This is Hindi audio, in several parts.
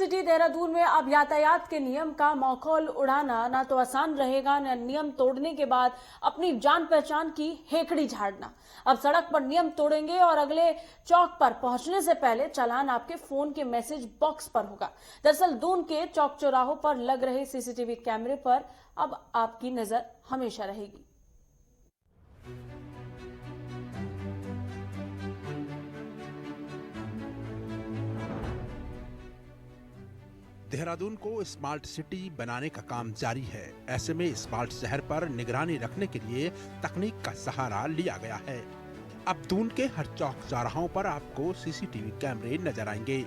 सिटी देहरादून में अब यातायात के नियम का मखौल उड़ाना ना तो आसान रहेगा, न नियम तोड़ने के बाद अपनी जान पहचान की हेकड़ी झाड़ना। अब सड़क पर नियम तोड़ेंगे और अगले चौक पर पहुंचने से पहले चालान आपके फोन के मैसेज बॉक्स पर होगा। दरअसल दून के चौक चौराहों पर लग रहे सीसीटीवी कैमरे पर अब आपकी नजर हमेशा रहेगी। देहरादून को स्मार्ट सिटी बनाने का काम जारी है। ऐसे में स्मार्ट शहर पर निगरानी रखने के लिए तकनीक का सहारा लिया गया है। अब दून के हर चौक चौराहों पर आपको सीसीटीवी कैमरे नजर आएंगे।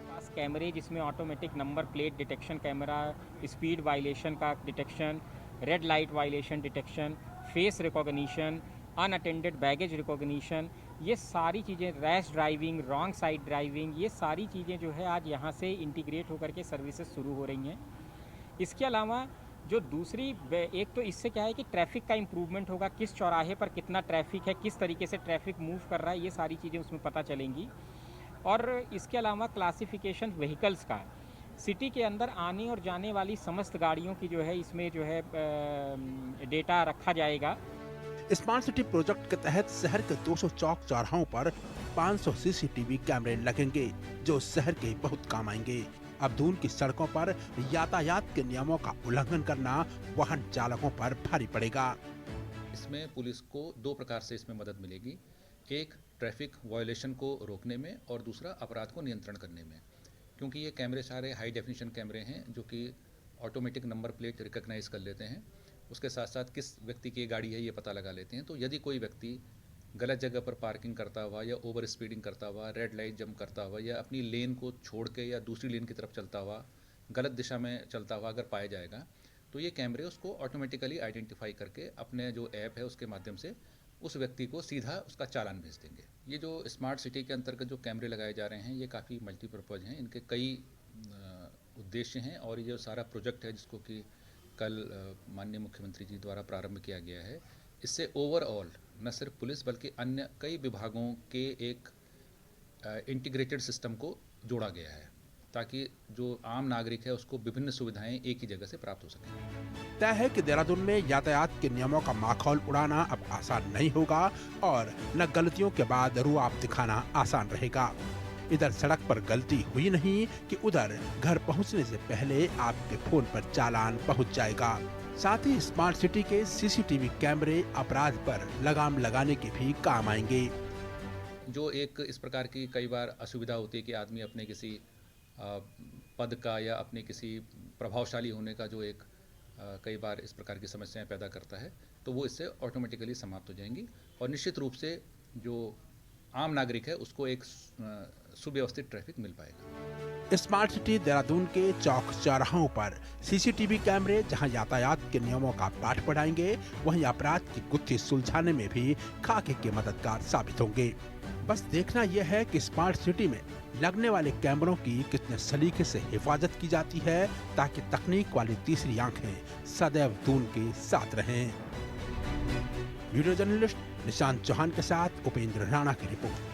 पास कैमरे जिसमें automatic number plate detection camera, speed violation का detection, red light violation detection, face recognition, unattended baggage recognition, ये सारी चीज़ें, rash driving, wrong side driving, ये सारी चीज़ें जो है आज यहाँ से इंटीग्रेट होकर के सर्विसेज शुरू हो रही हैं। इसके अलावा जो दूसरी एक तो इससे क्या है कि ट्रैफिक का इम्प्रूवमेंट होगा, किस चौराहे पर कितना ट्रैफिक है, किस तरीके से ट्रैफिक मूव कर रहा है, ये सारी चीज़ें उसमें पता चलेंगी। और इसके अलावा क्लासिफिकेशन व्हीकल्स का, सिटी के अंदर आने और जाने वाली समस्त गाड़ियों की जो है इसमें जो है डेटा रखा जाएगा। स्मार्ट सिटी प्रोजेक्ट के तहत शहर के 200 चौक चौराहों पर 500 सीसीटीवी कैमरे लगेंगे, जो शहर के बहुत काम आएंगे। अब दून की सड़कों पर यातायात के नियमों का उल्लंघन करना वाहन चालकों पर भारी पड़ेगा। इसमें पुलिस को दो प्रकार से इसमें मदद मिलेगी। एक, ट्रैफिक वायलेशन को रोकने में, और दूसरा, अपराध को नियंत्रण करने में। क्योंकि ये कैमरे सारे हाई डेफिनेशन कैमरे हैं जो कि ऑटोमेटिक नंबर प्लेट रिकॉग्नाइज कर लेते हैं। उसके साथ साथ किस व्यक्ति की गाड़ी है ये पता लगा लेते हैं। तो यदि कोई व्यक्ति गलत जगह पर पार्किंग करता हुआ या ओवर स्पीडिंग करता हुआ, रेड लाइट जंप करता हुआ, या अपनी लेन को छोड़ के या दूसरी लेन की तरफ चलता हुआ, गलत दिशा में चलता हुआ अगर पाया जाएगा, तो ये कैमरे उसको ऑटोमेटिकली आइडेंटिफाई करके अपने जो ऐप है उसके माध्यम से उस व्यक्ति को सीधा उसका चालान भेज देंगे। ये जो स्मार्ट सिटी के अंतर्गत जो कैमरे लगाए जा रहे हैं ये काफ़ी मल्टीपर्पज़ हैं। इनके कई उद्देश्य हैं और ये जो सारा प्रोजेक्ट है जिसको कि कल माननीय मुख्यमंत्री जी द्वारा प्रारंभ किया गया है, इससे ओवरऑल न सिर्फ पुलिस बल्कि अन्य कई विभागों के एक इंटीग्रेटेड सिस्टम को जोड़ा गया है, ताकि जो आम नागरिक है उसको विभिन्न सुविधाएं एक ही जगह से प्राप्त हो सकें। तय है कि देहरादून में यातायात के नियमों का माखौल उड़ाना अब आसान नहीं होगा और न गलतियों के बाद रुआब दिखाना आसान रहेगा। इधर सड़क पर गलती हुई नहीं कि उधर घर पहुंचने से पहले आपके फोन पर चालान पहुंच जाएगा। साथ ही स्मार्ट सिटी के सीसीटीवी कैमरे अपराध पर लगाम लगाने के भी काम आएंगे। जो एक इस प्रकार की कई बार असुविधा होती है कि आदमी अपने किसी पद का या अपने किसी प्रभावशाली होने का जो एक कई बार इस प्रकार की समस्याएं पैदा करता है, तो वो इससे ऑटोमेटिकली समाप्त हो जाएंगी और निश्चित रूप से जो आम नागरिक है उसको एक सुव्यवस्थित ट्रैफिक मिल पाएगा। स्मार्ट सिटी देहरादून के चौक चौराहों पर सीसीटीवी कैमरे जहां यातायात के नियमों का पाठ पढ़ाएंगे, वहीं अपराध की गुत्थी सुलझाने में भी खाके के मददगार साबित होंगे। बस देखना यह है कि स्मार्ट सिटी में लगने वाले कैमरों की कितने सलीके से हिफाजत की जाती है, ताकि तकनीक वाली तीसरी आंखें सदैव दून के साथ रहें। वीडियो जर्नलिस्ट निशांत चौहान के साथ उपेंद्र राणा की रिपोर्ट।